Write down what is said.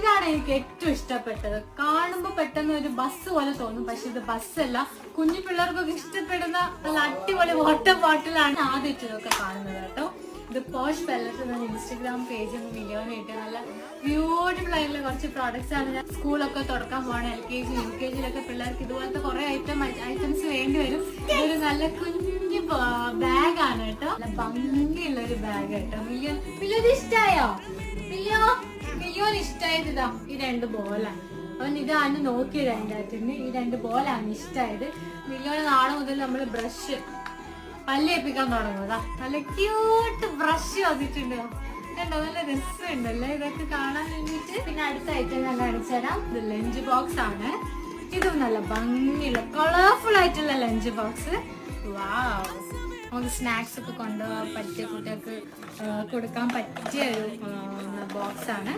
ഇതാണ് എനിക്ക് ഏറ്റവും ഇഷ്ടപ്പെട്ടത്. കാണുമ്പോ പെട്ടെന്ന് ഒരു ബസ് പോലെ തോന്നും, പക്ഷെ ഇത് ബസ്സല്ല. കുഞ്ഞു പിള്ളേർക്കൊക്കെ ഇഷ്ടപ്പെടുന്ന നല്ല അടിപൊളി വാട്ടർ ബോട്ടിലാണ് ആദ്യം ഇതൊക്കെ കാണുന്നത് കേട്ടോ. ഇത് പോഷ് പെല്ലറ്റ് എന്ന ഇൻസ്റ്റഗ്രാം പേജ് മില്യോന് കിട്ടിയ നല്ല ബ്യൂട്ടിഫുൾ ആയിട്ടുള്ള കുറച്ച് പ്രോഡക്ട്സ് ആണ്. ഞാൻ സ്കൂളൊക്കെ തുറക്കാൻ പോകണം, LKG UKG പിള്ളേർക്ക് ഇതുപോലത്തെ കുറെ ഐറ്റംസ് വേണ്ടി വരും. ഇതൊരു നല്ല കുഞ്ഞു ബാഗാണ് കേട്ടോ, നല്ല ഭംഗിയുള്ള ഒരു ബാഗ് കേട്ടോ. മില്യോന് ഇഷ്ടായോ? മില്യോന് ഇഷ്ടായത് ഇതാ ഈ 2 ബോളാണ്. അവൻ ഇതാണ് നോക്കിയത്. അതിൻ്റെ അകത്തുനിന്ന് ഈ 2 ബോളാണ് ഇഷ്ടമായത്. മില്യോന് നാളെ മുതൽ നമ്മൾ ബ്രഷ് പല്ലേപ്പിക്കാൻ തുടങ്ങുന്നതാ. നല്ല ക്യൂട്ട് ബ്രഷ് വന്നിട്ടുണ്ട് കണ്ടോ, നല്ല രസമുണ്ടല്ലേ ഇതൊക്കെ കാണാൻ വേണ്ടിട്ട്. പിന്നെ അടുത്ത ഐറ്റം ഞാൻ കാണിച്ചു തരാം. ഇത് ലഞ്ച് ബോക്സ് ആണ്. ഇതും നല്ല ഭംഗിയുള്ള കളർഫുൾ ആയിട്ടുള്ള ലഞ്ച് ബോക്സ്. വാവ്, നമുക്ക് സ്നാക്സ് ഒക്കെ കൊണ്ടുപോകാൻ പറ്റിയ, കുട്ടികൾക്ക് കൊടുക്കാൻ പറ്റിയ ഒരു ബോക്സ് ആണ്.